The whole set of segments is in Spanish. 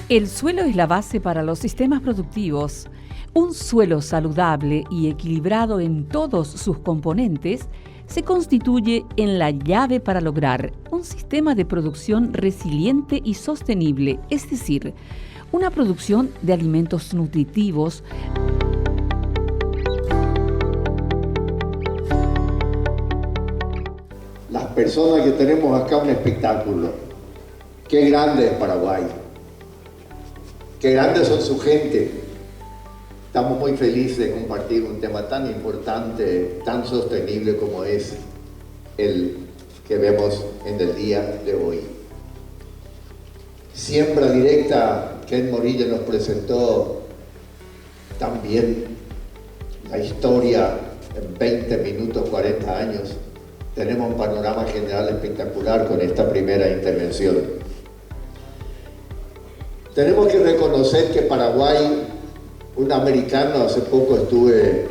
El suelo es la base para los sistemas productivos. Un suelo saludable y equilibrado en todos sus componentes se constituye en la llave para lograr un sistema de producción resiliente y sostenible, es decir, una producción de alimentos nutritivos. Las personas que tenemos acá un espectáculo. Qué grande es Paraguay. Qué grandes son su gente. Estamos muy felices de compartir un tema tan importante, tan sostenible como es el que vemos en el día de hoy. Siembra Directa, Ken Morilla nos presentó también la historia en 20 minutos, 40 años. Tenemos un panorama general espectacular con esta primera intervención. Tenemos que reconocer que Paraguay, un americano, hace poco estuve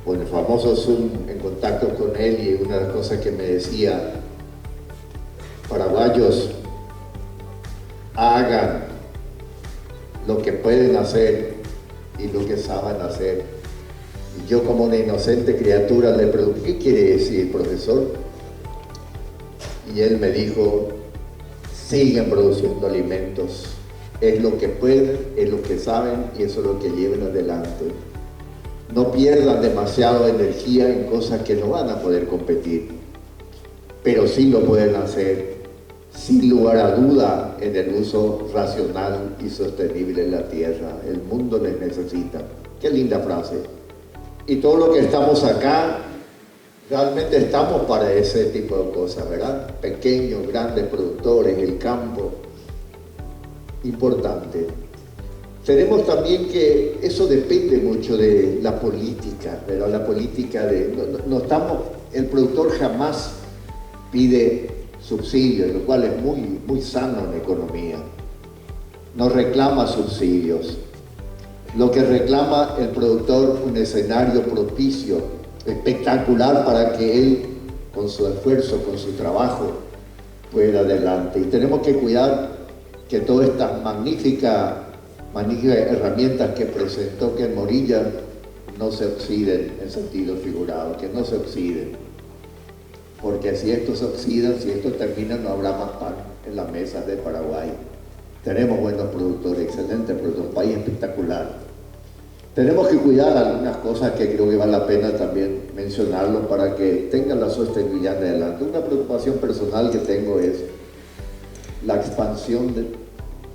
con el famoso Zoom en contacto con él y una de las cosas que me decía, paraguayos, hagan lo que pueden hacer y lo que saben hacer. Y yo como una inocente criatura le pregunté, ¿qué quiere decir, profesor? Y él me dijo, siguen produciendo alimentos. Es lo que pueden, es lo que saben y eso es lo que lleven adelante. No pierdan demasiada energía en cosas que no van a poder competir, pero sí lo pueden hacer, sin lugar a duda, en el uso racional y sostenible de la tierra. El mundo les necesita. Qué linda frase. Y todo lo que estamos acá, realmente estamos para ese tipo de cosas, ¿verdad? Pequeños, grandes productores, el campo. Importante. Tenemos también que eso depende mucho de la política, pero la política de no estamos, el productor jamás pide subsidios, lo cual es muy sano en la economía. No reclama subsidios. Lo que reclama el productor, un escenario propicio, espectacular para que él, con su esfuerzo, con su trabajo, pueda adelante. Y tenemos que cuidar que todas estas magníficas herramientas que presentó Ken Morilla no se oxiden en sentido figurado, que no se oxiden. Porque si estos se oxidan, si esto termina, no habrá más pan en las mesas de Paraguay. Tenemos buenos productores, excelentes productores, un país espectacular. Tenemos que cuidar algunas cosas que creo que vale la pena también mencionarlo para que tengan la sostenibilidad de adelante. Una preocupación personal que tengo es la expansión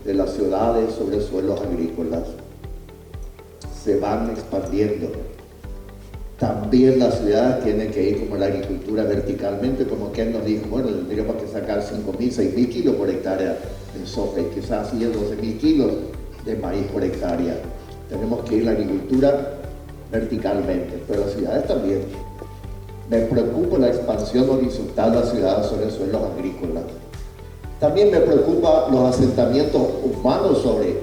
de las ciudades sobre suelos agrícolas. Se van expandiendo. También las ciudades tienen que ir como la agricultura verticalmente, como que él nos dijo, bueno, tendríamos que sacar 5.000, 6.000 kilos por hectárea de soja y quizás 10, 12.000 kilos de maíz por hectárea. Tenemos que ir a la agricultura verticalmente, pero las ciudades también. Me preocupa la expansión horizontal de las ciudades sobre suelos agrícolas. También me preocupa los asentamientos humanos sobre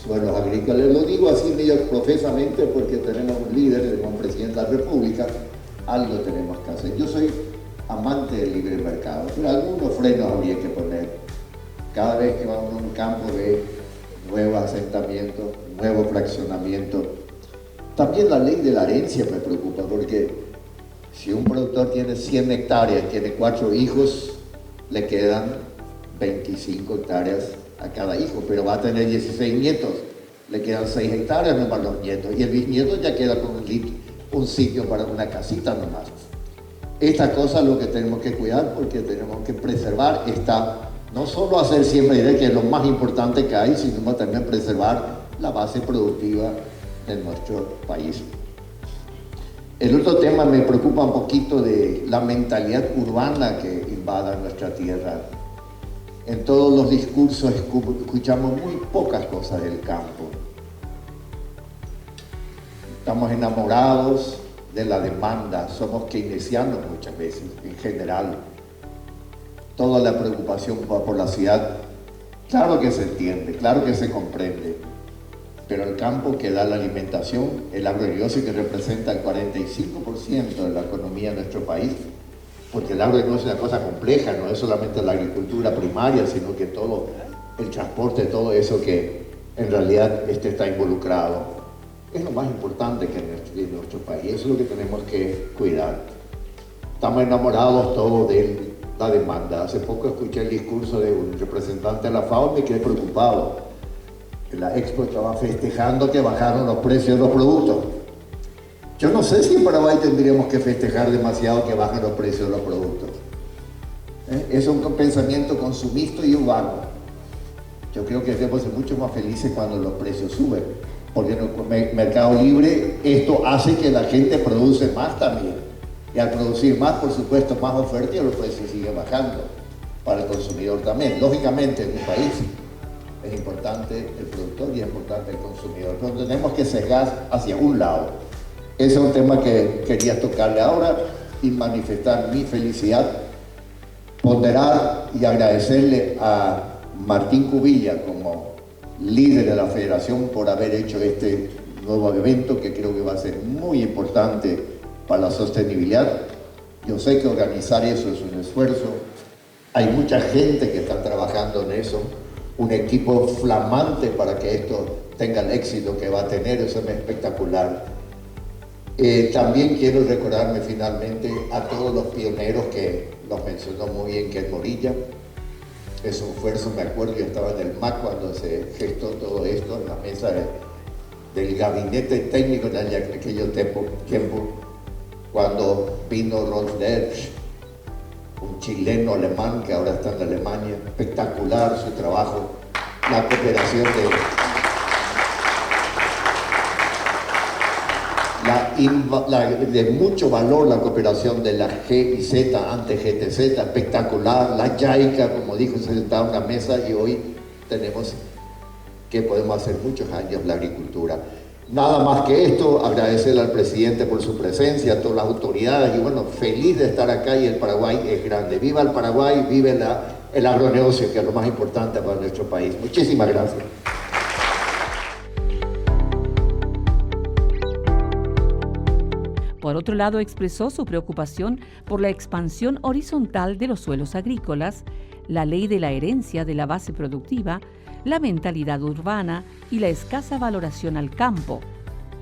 suelos agrícolas. Lo digo así medio profesamente porque tenemos un líder, como presidente de la República, algo tenemos que hacer. Yo soy amante del libre mercado, pero algunos frenos habría que poner. Cada vez que vamos a un campo ve nuevos asentamientos, nuevo fraccionamiento. También la ley de la herencia me preocupa porque si un productor tiene 100 hectáreas, tiene 4 hijos, le quedan 25 hectáreas a cada hijo, pero va a tener 16 nietos, le quedan 6 hectáreas nomás los nietos, y el bisnieto ya queda con un sitio para una casita nomás. Esta cosa es lo que tenemos que cuidar porque tenemos que preservar no solo hacer siembra directa, que es lo más importante que hay, sino también preservar la base productiva de nuestro país. El otro tema me preocupa un poquito de la mentalidad urbana que invada nuestra tierra. En todos los discursos escuchamos muy pocas cosas del campo. Estamos enamorados de la demanda, somos keynesianos muchas veces, en general. Toda la preocupación por la ciudad, claro que se entiende, claro que se comprende, pero el campo que da la alimentación, el agronegocio que representa el 45% de la economía de nuestro país, porque el agronegocio es una cosa compleja, no es solamente la agricultura primaria, sino que todo el transporte, todo eso que en realidad está involucrado. Es lo más importante que en nuestro país, eso es lo que tenemos que cuidar. Estamos enamorados todos de la demanda. Hace poco escuché el discurso de un representante de la FAO y me quedé preocupado. En la Expo estaba festejando que bajaron los precios de los productos. Yo no sé si en Paraguay tendríamos que festejar demasiado que bajen los precios de los productos. Es un pensamiento consumista y urbano. Yo creo que debemos ser mucho más felices cuando los precios suben, porque en el mercado libre esto hace que la gente produce más también. Y al producir más, por supuesto, más oferta y los precios siguen bajando para el consumidor también. Lógicamente, en un país es importante el productor y es importante el consumidor, pero tenemos que sesgar hacia un lado. Ese es un tema que quería tocarle ahora y manifestar mi felicidad, ponderar y agradecerle a Martín Cubilla como líder de la Federación por haber hecho este nuevo evento que creo que va a ser muy importante para la sostenibilidad. Yo sé que organizar eso es un esfuerzo, hay mucha gente que está trabajando en eso, un equipo flamante para que esto tenga el éxito que va a tener, eso es espectacular. También quiero recordarme finalmente a todos los pioneros que los mencionó muy bien Ken Morilla. Es un esfuerzo, me acuerdo, yo estaba en el MAC cuando se gestó todo esto, en la mesa del gabinete técnico en aquel tiempo, cuando vino Rolf Lerch, un chileno alemán que ahora está en Alemania, espectacular su trabajo, la cooperación de mucho valor, la cooperación de la G y Z, antes GTZ, espectacular, la JICA, como dijo, se sentaba en una mesa y hoy tenemos que podemos hacer muchos años la agricultura. Nada más que esto, agradecerle al presidente por su presencia, a todas las autoridades y bueno, feliz de estar acá y el Paraguay es grande. Viva el Paraguay, vive el agronegocio, que es lo más importante para nuestro país. Muchísimas gracias. Por otro lado, expresó su preocupación por la expansión horizontal de los suelos agrícolas, la ley de la herencia de la base productiva, la mentalidad urbana y la escasa valoración al campo.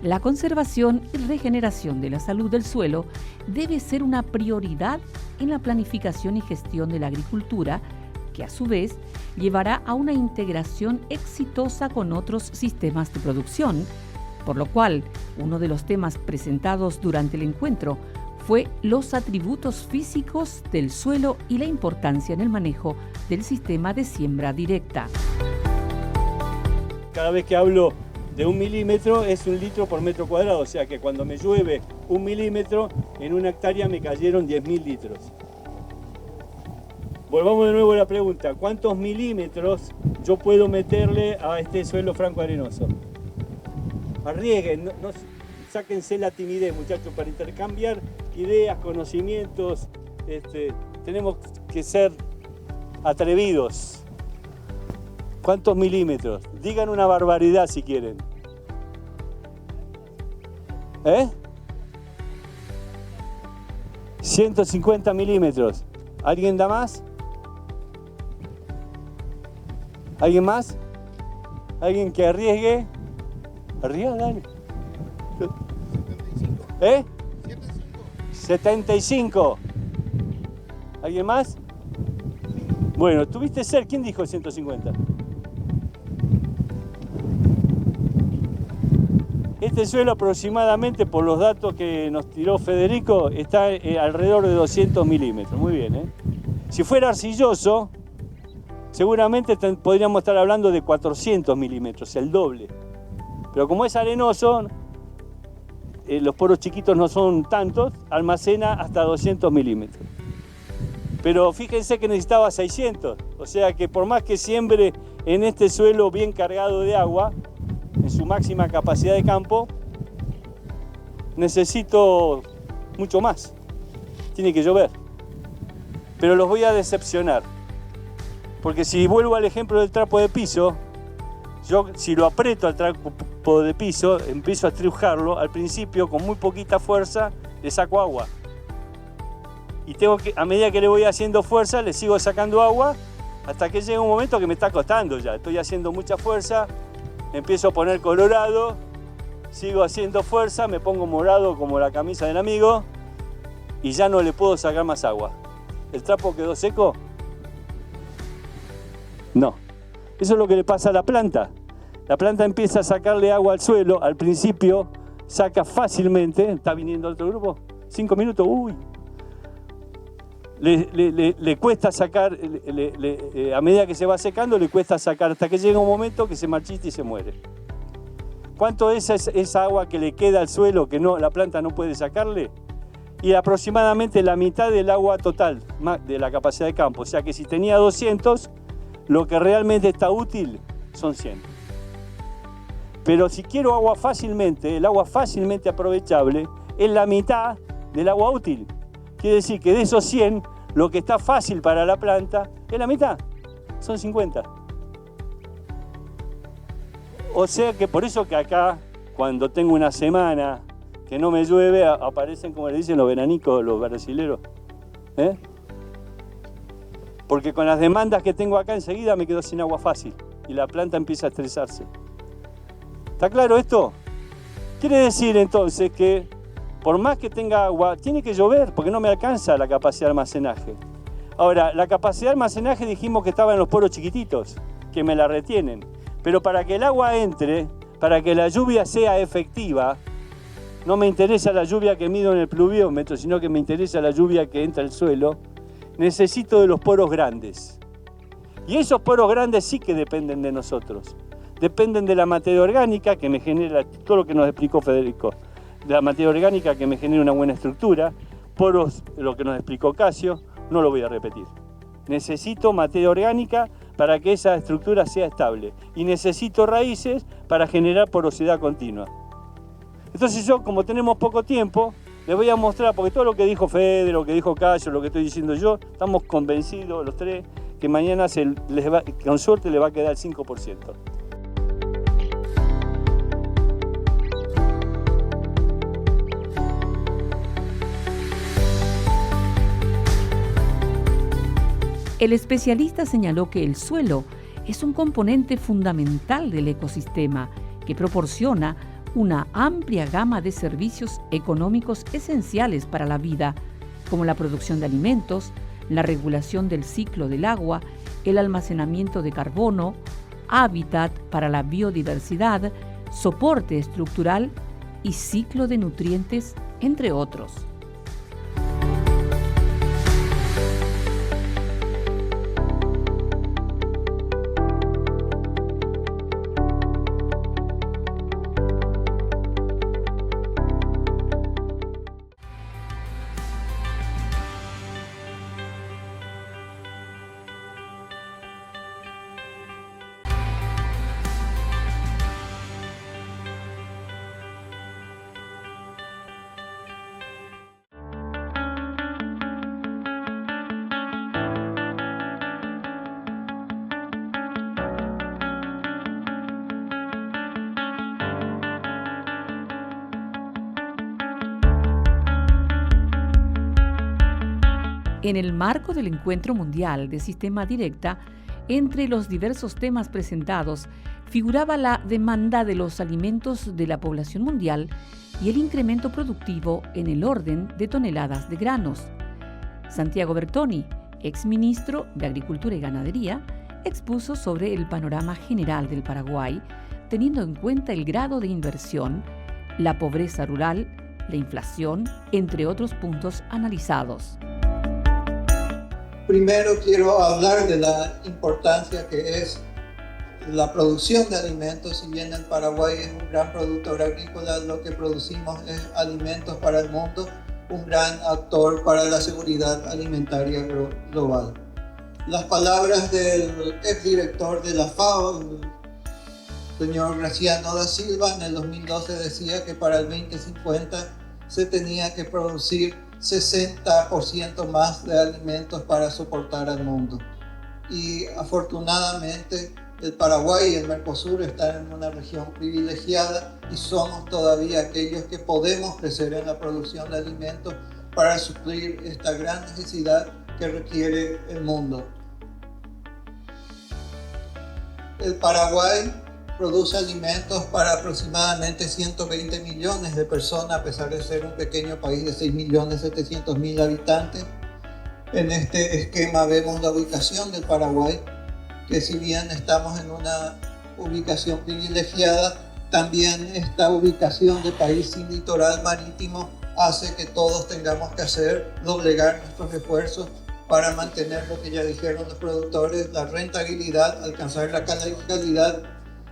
La conservación y regeneración de la salud del suelo debe ser una prioridad en la planificación y gestión de la agricultura, que a su vez llevará a una integración exitosa con otros sistemas de producción, por lo cual uno de los temas presentados durante el encuentro fue los atributos físicos del suelo y la importancia en el manejo del sistema de siembra directa. Cada vez que hablo de 1 milímetro es 1 litro por metro cuadrado, o sea que cuando me llueve 1 milímetro, en una hectárea me cayeron 10.000 litros. Volvamos de nuevo a la pregunta, ¿cuántos milímetros yo puedo meterle a este suelo franco arenoso? Arriesguen, no, sáquense la timidez, muchachos, para intercambiar ideas, conocimientos. Tenemos que ser atrevidos. ¿Cuántos milímetros? Digan una barbaridad si quieren. 150 milímetros. ¿Alguien da más? ¿Alguien más? ¿Alguien que arriesgue? Arriba, dale. 75. ¿Alguien más? Bueno, tuviste ser. ¿Quién dijo 150? Este suelo aproximadamente, por los datos que nos tiró Federico, está alrededor de 200 milímetros. Muy bien, Si fuera arcilloso, seguramente podríamos estar hablando de 400 milímetros, el doble. Pero como es arenoso, los poros chiquitos no son tantos, almacena hasta 200 milímetros. Pero fíjense que necesitaba 600, o sea que por más que siembre en este suelo bien cargado de agua, en su máxima capacidad de campo, necesito mucho más. Tiene que llover. Pero los voy a decepcionar, porque si vuelvo al ejemplo del trapo de piso, yo si lo aprieto al trapo de piso, empiezo a estrujarlo, al principio con muy poquita fuerza le saco agua. Y tengo que, a medida que le voy haciendo fuerza, le sigo sacando agua Hasta que llega un momento que me está costando ya. Estoy haciendo mucha fuerza, me empiezo a poner colorado, sigo haciendo fuerza, me pongo morado como la camisa del amigo y ya no le puedo sacar más agua. ¿El trapo quedó seco? No. Eso es lo que le pasa a la planta. La planta empieza a sacarle agua al suelo, al principio saca fácilmente. ¿Está viniendo otro grupo? 5 minutos, uy. Le cuesta sacar, a medida que se va secando, le cuesta sacar hasta que llega un momento que se marchita y se muere. ¿Cuánto es esa agua que le queda al suelo que la planta no puede sacarle? Y aproximadamente la mitad del agua total de la capacidad de campo. O sea que si tenía 200, lo que realmente está útil son 100. Pero si quiero agua fácilmente, el agua fácilmente aprovechable es la mitad del agua útil. Quiere decir que de esos 100, lo que está fácil para la planta es la mitad, son 50. O sea que por eso que acá, cuando tengo una semana que no me llueve, aparecen, como le dicen los veranicos, los brasileros. Porque con las demandas que tengo acá enseguida me quedo sin agua fácil y la planta empieza a estresarse. ¿Está claro esto? Quiere decir entonces que por más que tenga agua, tiene que llover porque no me alcanza la capacidad de almacenaje. Ahora, la capacidad de almacenaje dijimos que estaba en los poros chiquititos, que me la retienen. Pero para que el agua entre, para que la lluvia sea efectiva, no me interesa la lluvia que mido en el pluviómetro, sino que me interesa la lluvia que entra al suelo, necesito de los poros grandes. Y esos poros grandes sí que dependen de nosotros. Dependen de la materia orgánica que me genera, todo lo que nos explicó Federico, de la materia orgánica que me genera una buena estructura, poros, lo que nos explicó Casio, no lo voy a repetir. Necesito materia orgánica para que esa estructura sea estable y necesito raíces para generar porosidad continua. Entonces yo, como tenemos poco tiempo, les voy a mostrar, porque todo lo que dijo Fede, lo que dijo Casio, lo que estoy diciendo yo, estamos convencidos los tres que mañana con suerte le va a quedar el 5%. El especialista señaló que el suelo es un componente fundamental del ecosistema que proporciona una amplia gama de servicios económicos esenciales para la vida, como la producción de alimentos, la regulación del ciclo del agua, el almacenamiento de carbono, hábitat para la biodiversidad, soporte estructural y ciclo de nutrientes, entre otros. En el marco del Encuentro Mundial de Sistema Directa, entre los diversos temas presentados, figuraba la demanda de los alimentos de la población mundial y el incremento productivo en el orden de toneladas de granos. Santiago Bertoni, exministro de Agricultura y Ganadería, expuso sobre el panorama general del Paraguay, teniendo en cuenta el grado de inversión, la pobreza rural, la inflación, entre otros puntos analizados. Primero quiero hablar de la importancia que es la producción de alimentos. Si bien el Paraguay es un gran productor agrícola, lo que producimos es alimentos para el mundo, un gran actor para la seguridad alimentaria global. Las palabras del exdirector de la FAO, el señor Graciano da Silva, en el 2012 decía que para el 2050 se tenía que producir 60% más de alimentos para soportar al mundo. Y afortunadamente el Paraguay y el Mercosur están en una región privilegiada y somos todavía aquellos que podemos crecer en la producción de alimentos para suplir esta gran necesidad que requiere el mundo. El Paraguay produce alimentos para aproximadamente 120 millones de personas, a pesar de ser un pequeño país de 6.700.000 habitantes. En este esquema vemos la ubicación del Paraguay, que si bien estamos en una ubicación privilegiada, también esta ubicación de país sin litoral marítimo hace que todos tengamos que doblegar nuestros esfuerzos para mantener lo que ya dijeron los productores, la rentabilidad, alcanzar la calidad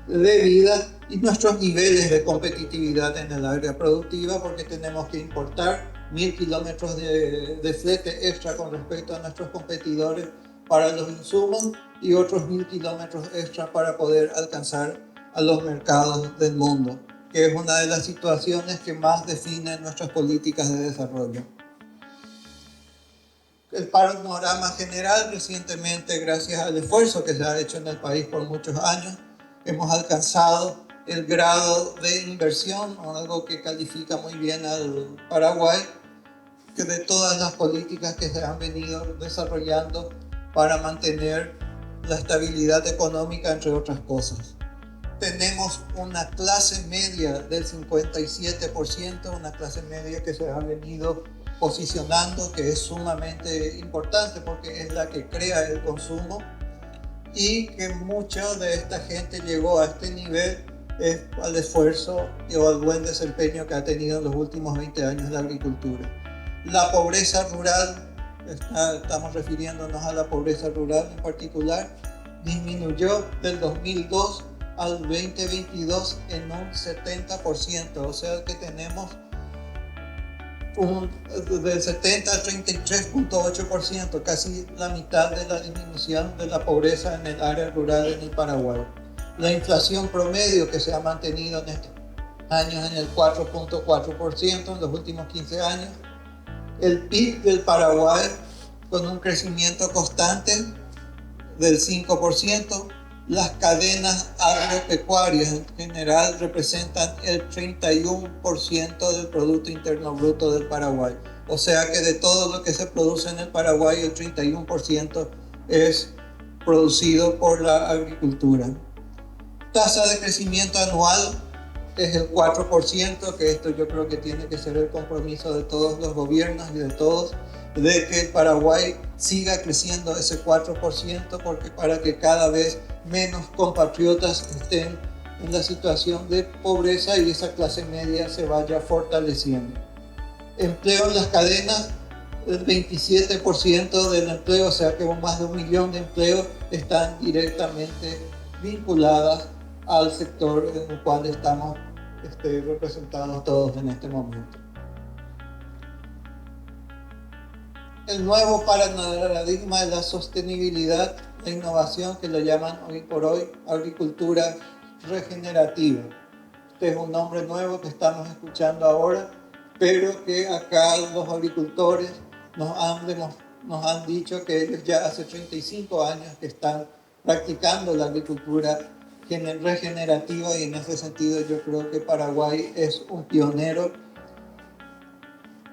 de vida y nuestros niveles de competitividad en el área productiva, porque tenemos que importar 1.000 kilómetros de flete extra con respecto a nuestros competidores para los insumos y otros 1.000 kilómetros extra para poder alcanzar a los mercados del mundo, que es una de las situaciones que más definen nuestras políticas de desarrollo. El panorama general, recientemente, gracias al esfuerzo que se ha hecho en el país por muchos años, hemos alcanzado el grado de inversión, algo que califica muy bien al Paraguay, que de todas las políticas que se han venido desarrollando para mantener la estabilidad económica, entre otras cosas. Tenemos una clase media del 57%, una clase media que se ha venido posicionando, que es sumamente importante porque es la que crea el consumo, y que mucha de esta gente llegó a este nivel es al esfuerzo o al buen desempeño que ha tenido en los últimos 20 años la agricultura. La pobreza rural, estamos refiriéndonos a la pobreza rural en particular, disminuyó del 2002 al 2022 en un 70%, o sea que tenemos del 70 al 33.8%, casi la mitad de la disminución de la pobreza en el área rural en el Paraguay. La inflación promedio, que se ha mantenido en estos años en el 4.4% en los últimos 15 años. El PIB del Paraguay con un crecimiento constante del 5%. Las cadenas agropecuarias en general representan el 31% del Producto Interno Bruto del Paraguay. O sea que de todo lo que se produce en el Paraguay, el 31% es producido por la agricultura. Tasa de crecimiento anual es el 4%, que esto yo creo que tiene que ser el compromiso de todos los gobiernos y de todos, de que el Paraguay siga creciendo ese 4%, porque para que cada vez menos compatriotas estén en la situación de pobreza y esa clase media se vaya fortaleciendo. Empleo en las cadenas, el 27% del empleo, o sea que más de 1 millón de empleos están directamente vinculadas al sector en el cual estamos representados todos en este momento. El nuevo paradigma de la sostenibilidad, la innovación, que lo llaman hoy por hoy agricultura regenerativa. Este es un nombre nuevo que estamos escuchando ahora, pero que acá los agricultores nos han dicho que ellos ya hace 35 años que están practicando la agricultura regenerativa, y en ese sentido yo creo que Paraguay es un pionero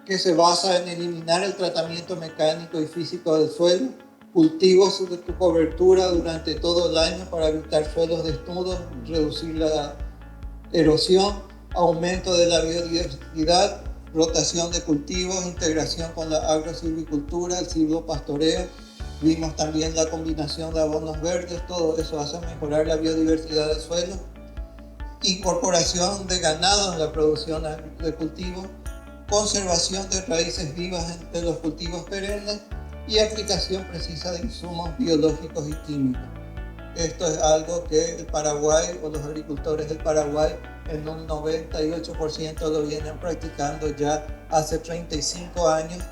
que se basa en eliminar el tratamiento mecánico y físico del suelo, cultivos de cobertura durante todo el año para evitar suelos desnudos, reducir la erosión, aumento de la biodiversidad, rotación de cultivos, integración con la agrosilvicultura, el silvopastoreo. Vimos también la combinación de abonos verdes, todo eso hace mejorar la biodiversidad del suelo, incorporación de ganado en la producción de cultivos, conservación de raíces vivas de los cultivos perennes y aplicación precisa de insumos biológicos y químicos. Esto es algo que el Paraguay o los agricultores del Paraguay en un 98% lo vienen practicando ya hace 35 años.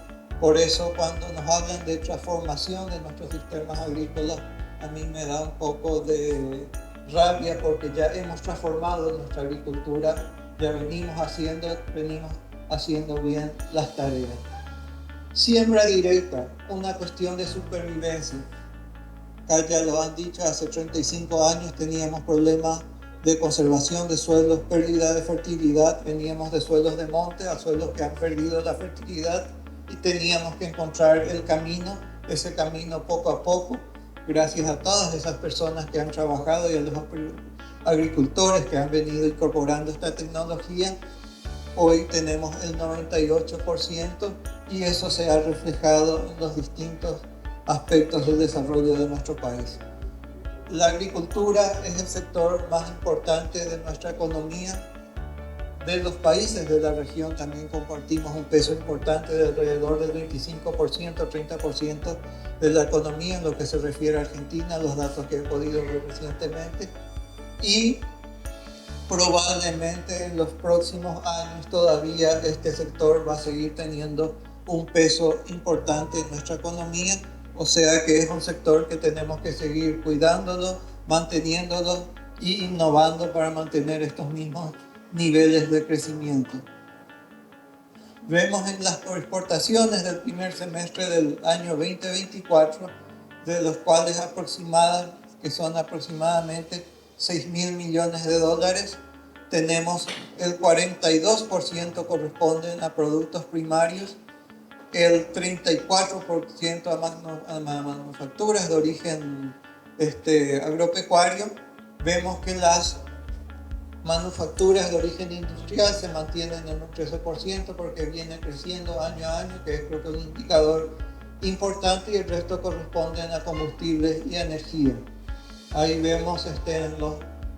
Por eso cuando nos hablan de transformación de nuestros sistemas agrícolas, a mí me da un poco de rabia, porque ya hemos transformado nuestra agricultura, ya venimos haciendo bien las tareas. Siembra directa, una cuestión de supervivencia. Acá ya lo han dicho, hace 35 años teníamos problemas de conservación de suelos, pérdida de fertilidad, veníamos de suelos de monte a suelos que han perdido la fertilidad y teníamos que encontrar el camino, ese camino poco a poco gracias a todas esas personas que han trabajado y a los agricultores que han venido incorporando esta tecnología, hoy tenemos el 98% y eso se ha reflejado en los distintos aspectos del desarrollo de nuestro país. La agricultura es el sector más importante de nuestra economía. De los países de la región también compartimos un peso importante de alrededor del 25%, 30% de la economía en lo que se refiere a Argentina, los datos que he podido ver recientemente. Y probablemente en los próximos años todavía este sector va a seguir teniendo un peso importante en nuestra economía, o sea que es un sector que tenemos que seguir cuidándolo, manteniéndolo y innovando para mantener estos mismos niveles de crecimiento. Vemos en las exportaciones del primer semestre del año 2024, de los cuales que son aproximadamente 6.000 millones de dólares, tenemos el 42% corresponden a productos primarios, el 34% a manufacturas de origen agropecuario. Vemos que las manufacturas de origen industrial se mantienen en un 13% porque viene creciendo año a año, que es creo que un indicador importante, y el resto corresponden a combustibles y energía. Ahí vemos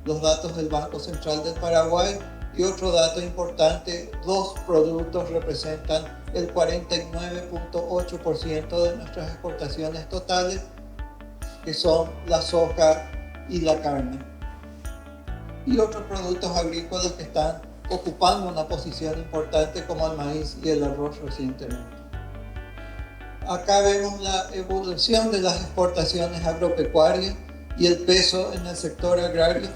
los datos del Banco Central del Paraguay, y otro dato importante, dos productos representan el 49.8% de nuestras exportaciones totales, que son la soja y la carne. Y otros productos agrícolas que están ocupando una posición importante como el maíz y el arroz recientemente. Acá vemos la evolución de las exportaciones agropecuarias y el peso en el sector agrario.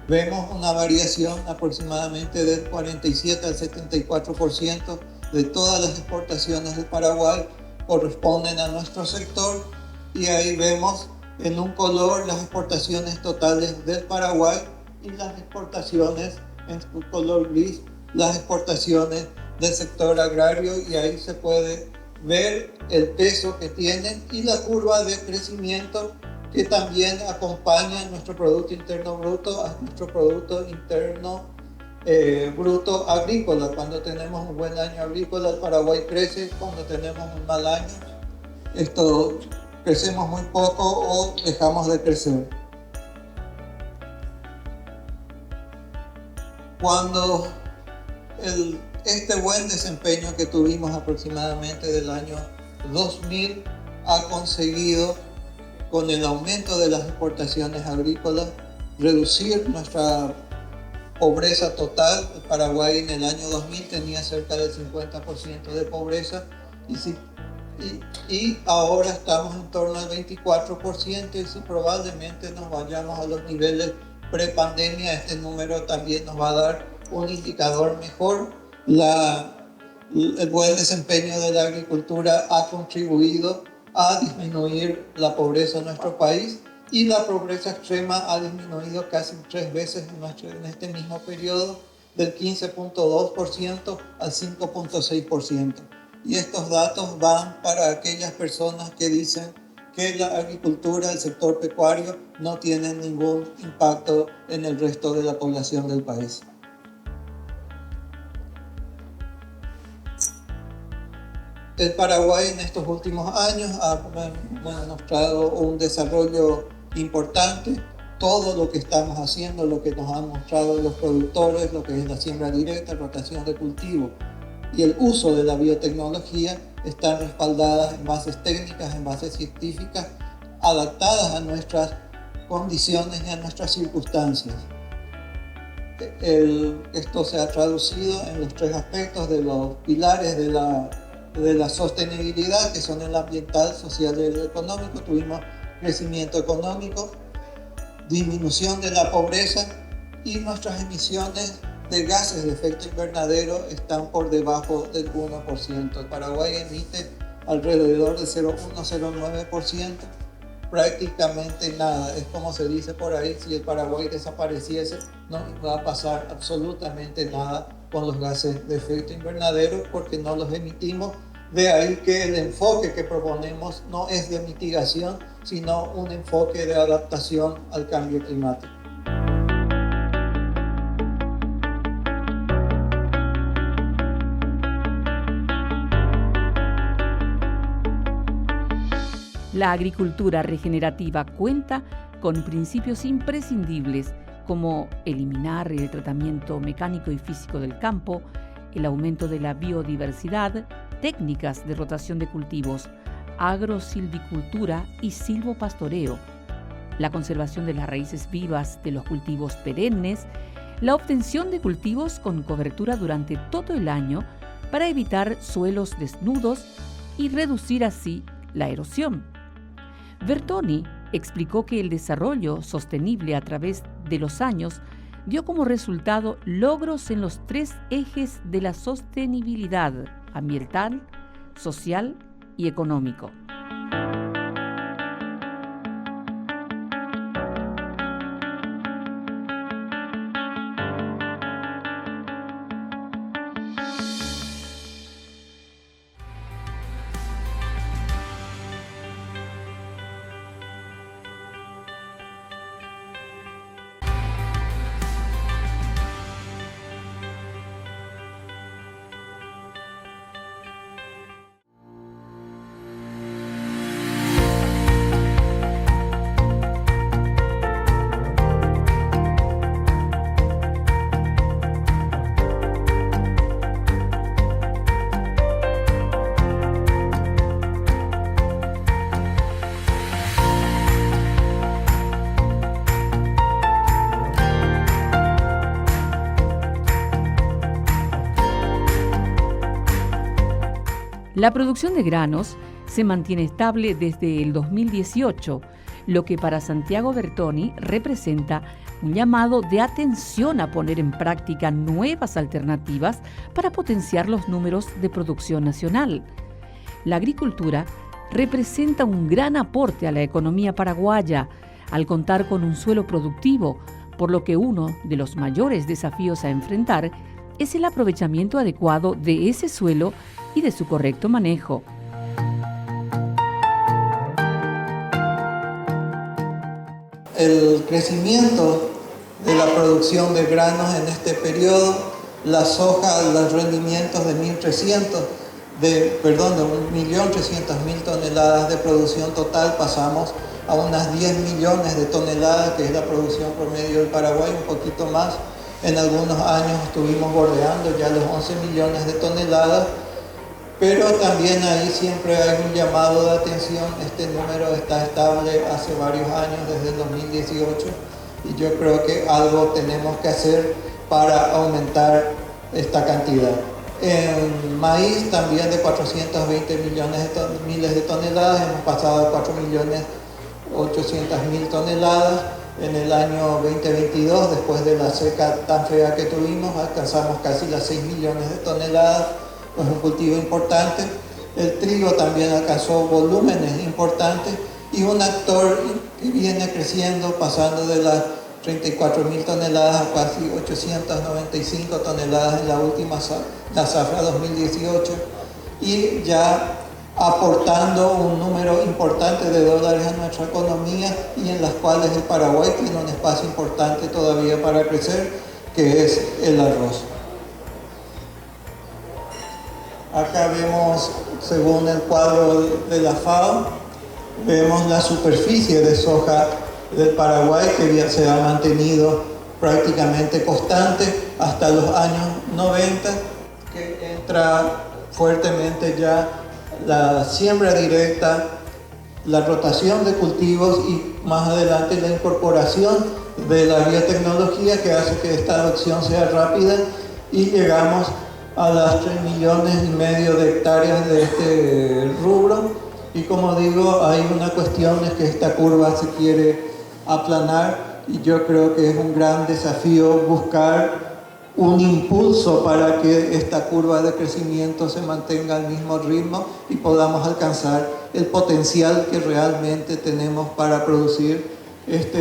Vemos una variación aproximadamente del 47 al 74% de todas las exportaciones del Paraguay corresponden a nuestro sector, y ahí vemos en un color las exportaciones totales del Paraguay y las exportaciones en color gris, las exportaciones del sector agrario, y ahí se puede ver el peso que tienen y la curva de crecimiento que también acompaña nuestro Producto Interno Bruto a nuestro Producto Interno Bruto agrícola. Cuando tenemos un buen año agrícola, el Paraguay crece. Cuando tenemos un mal año, crecemos muy poco o dejamos de crecer. Cuando este buen desempeño que tuvimos aproximadamente del año 2000 ha conseguido, con el aumento de las exportaciones agrícolas, reducir nuestra pobreza total. El Paraguay en el año 2000 tenía cerca del 50% de pobreza y ahora estamos en torno al 24%, y si probablemente nos vayamos a los niveles prepandemia, este número también nos va a dar un indicador mejor. El buen desempeño de la agricultura ha contribuido a disminuir la pobreza en nuestro país, y la pobreza extrema ha disminuido casi 3 veces en este mismo periodo, del 15.2% al 5.6%. Y estos datos van para aquellas personas que dicen que la agricultura, el sector pecuario, no tiene ningún impacto en el resto de la población del país. El Paraguay en estos últimos años ha mostrado un desarrollo importante. Todo lo que estamos haciendo, lo que nos han mostrado los productores, lo que es la siembra directa, rotación de cultivo y el uso de la biotecnología, están respaldadas en bases técnicas, en bases científicas, adaptadas a nuestras condiciones y a nuestras circunstancias. Esto se ha traducido en los 3 aspectos de los pilares de la sostenibilidad, que son el ambiental, social y el económico. Tuvimos crecimiento económico, disminución de la pobreza, y nuestras emisiones de gases de efecto invernadero están por debajo del 1%. El Paraguay emite alrededor de 0,1-0,9%, prácticamente nada. Es como se dice por ahí, si el Paraguay desapareciese, no va a pasar absolutamente nada con los gases de efecto invernadero, porque no los emitimos. De ahí que el enfoque que proponemos no es de mitigación, sino un enfoque de adaptación al cambio climático. La agricultura regenerativa cuenta con principios imprescindibles como eliminar el tratamiento mecánico y físico del campo, el aumento de la biodiversidad, técnicas de rotación de cultivos, agrosilvicultura y silvopastoreo, la conservación de las raíces vivas de los cultivos perennes, la obtención de cultivos con cobertura durante todo el año para evitar suelos desnudos y reducir así la erosión. Bertoni explicó que el desarrollo sostenible a través de los años dio como resultado logros en los 3 ejes de la sostenibilidad ambiental, social y económico. La producción de granos se mantiene estable desde el 2018, lo que para Santiago Bertoni representa un llamado de atención a poner en práctica nuevas alternativas para potenciar los números de producción nacional. La agricultura representa un gran aporte a la economía paraguaya al contar con un suelo productivo, por lo que uno de los mayores desafíos a enfrentar es el aprovechamiento adecuado de ese suelo y de su correcto manejo. El crecimiento de la producción de granos en este periodo, la soja, los rendimientos de 1.300.000 toneladas de producción total, pasamos a unas 10 millones de toneladas, que es la producción promedio del Paraguay, un poquito más. En algunos años estuvimos bordeando ya los 11 millones de toneladas, pero también ahí siempre hay un llamado de atención. Este número está estable hace varios años, desde el 2018, y yo creo que algo tenemos que hacer para aumentar esta cantidad. En maíz también de 420 miles de toneladas, hemos pasado a 4.800.000 toneladas. En el año 2022, después de la seca tan fea que tuvimos, alcanzamos casi las 6 millones de toneladas. Es un cultivo importante. El trigo también alcanzó volúmenes importantes y un actor que viene creciendo, pasando de las 34.000 toneladas a casi 895 toneladas en la última la zafra 2018, y ya aportando un número importante de dólares a nuestra economía, y en las cuales el Paraguay tiene un espacio importante todavía para crecer, que es el arroz. Acá vemos, según el cuadro de la FAO, vemos la superficie de soja del Paraguay, que se ha mantenido prácticamente constante hasta los años 90, que entra fuertemente ya la siembra directa, la rotación de cultivos y más adelante la incorporación de la biotecnología, que hace que esta adopción sea rápida, y llegamos a las 3,5 millones de hectáreas de este rubro. Y como digo, hay una cuestión, es que esta curva se quiere aplanar, y yo creo que es un gran desafío buscar un impulso para que esta curva de crecimiento se mantenga al mismo ritmo y podamos alcanzar el potencial que realmente tenemos para producir esta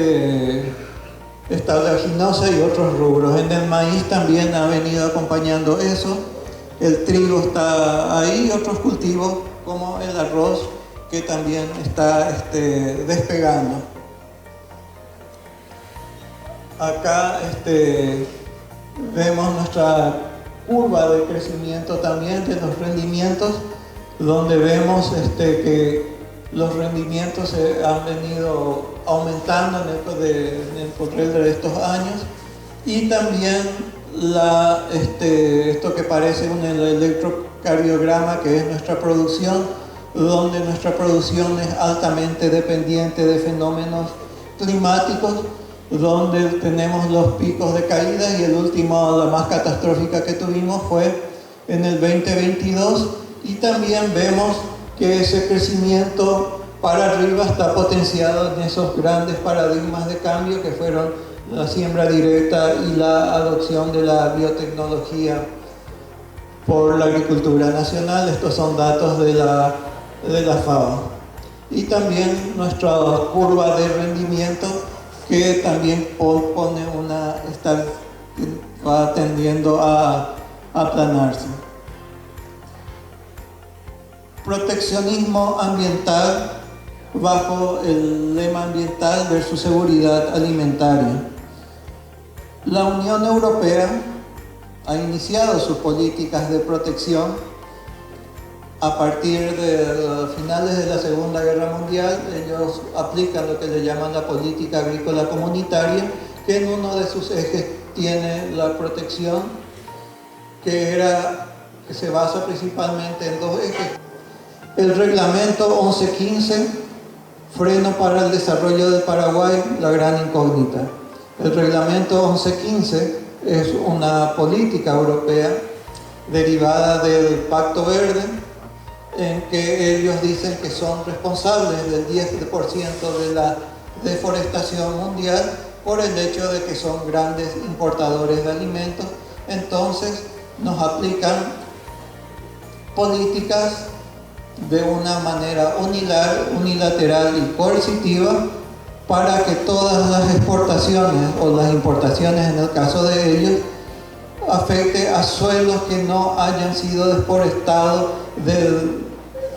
oleaginosa y otros rubros. En el maíz también ha venido acompañando eso, el trigo está ahí, otros cultivos como el arroz, que también está despegando. Acá vemos nuestra curva de crecimiento también de los rendimientos, donde vemos que los rendimientos se han venido aumentando en el correr de estos años, y también esto que parece un electrocardiograma, que es nuestra producción, donde nuestra producción es altamente dependiente de fenómenos climáticos, donde tenemos los picos de caída, y el último, la más catastrófica que tuvimos, fue en el 2022, y también vemos que ese crecimiento para arriba está potenciado en esos grandes paradigmas de cambio que fueron la siembra directa y la adopción de la biotecnología por la agricultura nacional. Estos son datos de la FAO. Y también nuestra curva de rendimiento, que también va tendiendo a aplanarse. Proteccionismo ambiental bajo el lema ambiental versus seguridad alimentaria. La Unión Europea ha iniciado sus políticas de protección a partir de finales de la Segunda Guerra Mundial. Ellos aplican lo que le llaman la política agrícola comunitaria, que en uno de sus ejes tiene la protección, que se basa principalmente en dos ejes. El reglamento 1115, freno para el desarrollo del Paraguay, la gran incógnita. El reglamento 1115 es una política europea derivada del Pacto Verde, en que ellos dicen que son responsables del 10% de la deforestación mundial por el hecho de que son grandes importadores de alimentos. Entonces nos aplican políticas de una manera unilateral y coercitiva para que todas las exportaciones o las importaciones, en el caso de ellos, afecte a suelos que no hayan sido deforestados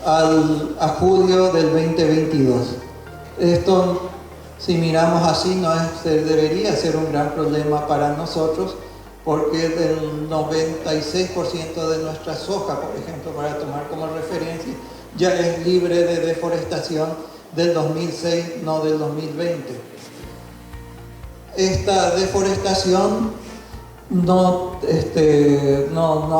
a julio del 2022. Esto, si miramos así, debería ser un gran problema para nosotros, porque el 96% de nuestra soja, por ejemplo, para tomar como referencia, ya es libre de deforestación del 2006, no del 2020. Esta deforestación no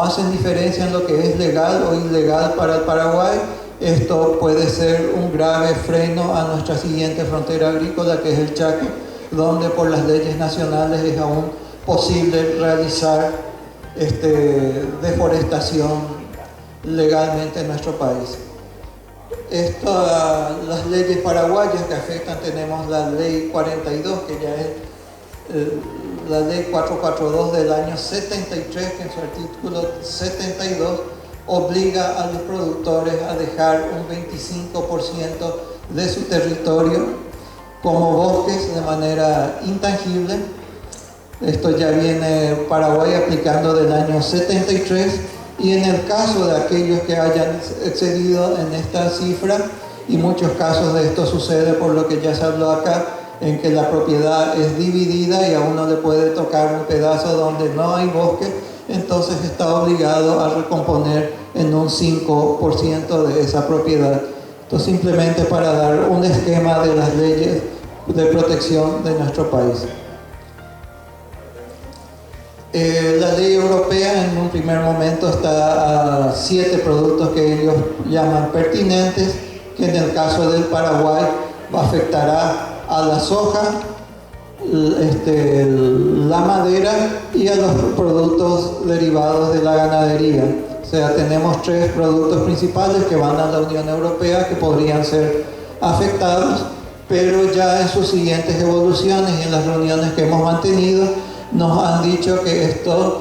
hacen diferencia en lo que es legal o ilegal para el Paraguay. Esto puede ser un grave freno a nuestra siguiente frontera agrícola, que es el Chaco, donde por las leyes nacionales es aún posible realizar deforestación legalmente en nuestro país. Las leyes paraguayas que afectan, tenemos la ley 42, que ya es la ley 442 del año 73, que en su artículo 72 obliga a los productores a dejar un 25% de su territorio como bosques de manera intangible. Esto ya viene Paraguay aplicando del año 73, y en el caso de aquellos que hayan excedido en esta cifra, y muchos casos de esto sucede por lo que ya se habló acá, en que la propiedad es dividida y a uno le puede tocar un pedazo donde no hay bosque, entonces está obligado a recomponer en un 5% de esa propiedad. Esto simplemente para dar un esquema de las leyes de protección de nuestro país. La ley europea en un primer momento está a 7 productos que ellos llaman pertinentes, que en el caso del Paraguay afectará a la soja, la madera y a los productos derivados de la ganadería. O sea, tenemos 3 productos principales que van a la Unión Europea que podrían ser afectados, pero ya en sus siguientes evoluciones y en las reuniones que hemos mantenido, nos han dicho que estos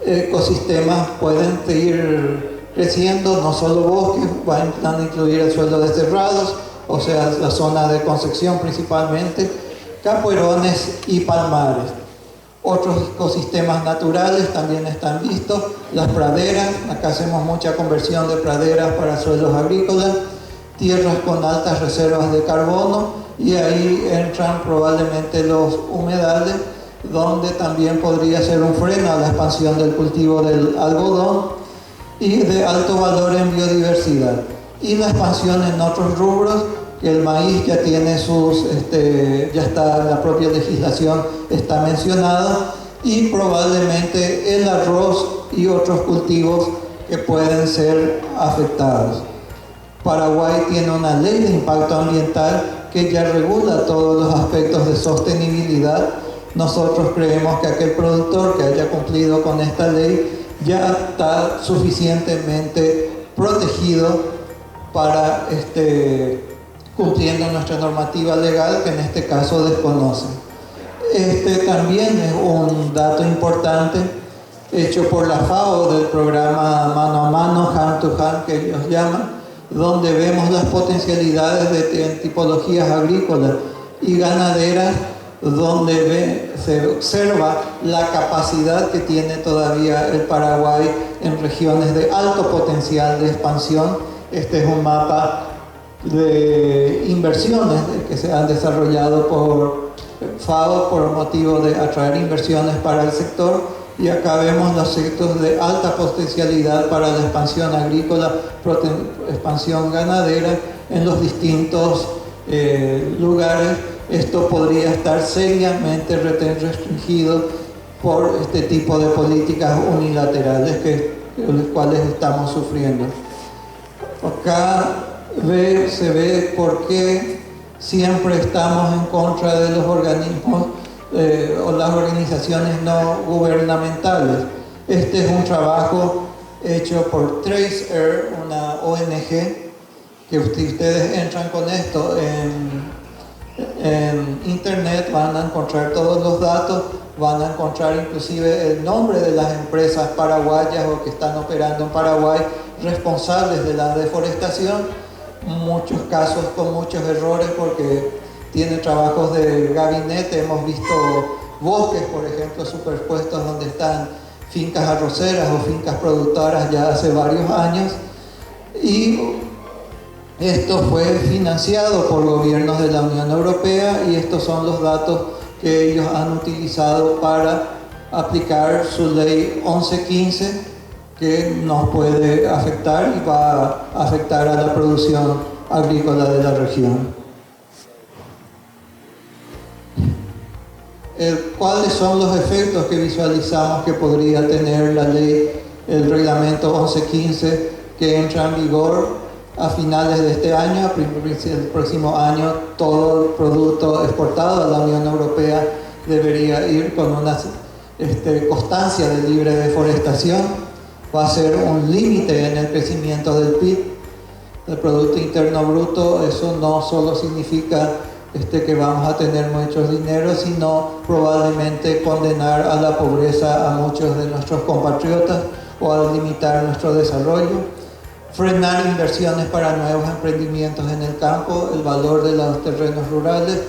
ecosistemas pueden seguir creciendo, no solo bosques, van a incluir el suelo de cerrados, o sea, la zona de Concepción principalmente, capuerones y palmares. Otros ecosistemas naturales también están vistos, las praderas, acá hacemos mucha conversión de praderas para suelos agrícolas, tierras con altas reservas de carbono, y ahí entran probablemente los humedales, donde también podría ser un freno a la expansión del cultivo del algodón y de alto valor en biodiversidad. Y la expansión en otros rubros, que el maíz ya tiene ya está en la propia legislación, está mencionado, y probablemente el arroz y otros cultivos que pueden ser afectados. Paraguay tiene una ley de impacto ambiental que ya regula todos los aspectos de sostenibilidad. Nosotros creemos que aquel productor que haya cumplido con esta ley ya está suficientemente protegido para cumpliendo nuestra normativa legal, que en este caso desconoce. También es un dato importante hecho por la FAO del programa Mano a Mano, Hand to Hand, que ellos llaman, donde vemos las potencialidades en tipologías agrícolas y ganaderas, donde se observa la capacidad que tiene todavía el Paraguay en regiones de alto potencial de expansión. Este es un mapa de inversiones que se han desarrollado por FAO por motivo de atraer inversiones para el sector, y acá vemos los sectores de alta potencialidad para la expansión agrícola, expansión ganadera en los distintos lugares. Esto podría estar seriamente restringido por este tipo de políticas unilaterales los cuales estamos sufriendo. Acá se ve por qué siempre estamos en contra de los organismos o las organizaciones no gubernamentales. Este es un trabajo hecho por TraceAir, una ONG, que ustedes entran con esto en internet, van a encontrar todos los datos, van a encontrar inclusive el nombre de las empresas paraguayas o que están operando en Paraguay responsables de la deforestación. Muchos casos con muchos errores porque tiene trabajos de gabinete. Hemos visto bosques, por ejemplo, superpuestos donde están fincas arroceras o fincas productoras ya hace varios años, y esto fue financiado por gobiernos de la Unión Europea, y estos son los datos que ellos han utilizado para aplicar su ley 1115, que nos puede afectar y va a afectar a la producción agrícola de la región. ¿Cuáles son los efectos que visualizamos que podría tener la ley, el reglamento 1115, que entra en vigor a finales de este año? El próximo año todo el producto exportado a la Unión Europea debería ir con una constancia de libre deforestación. Va a ser un límite en el crecimiento del PIB, del Producto Interno Bruto. Eso no solo significa que vamos a tener muchos dineros, sino probablemente condenar a la pobreza a muchos de nuestros compatriotas o a limitar nuestro desarrollo, frenar inversiones para nuevos emprendimientos en el campo, el valor de los terrenos rurales,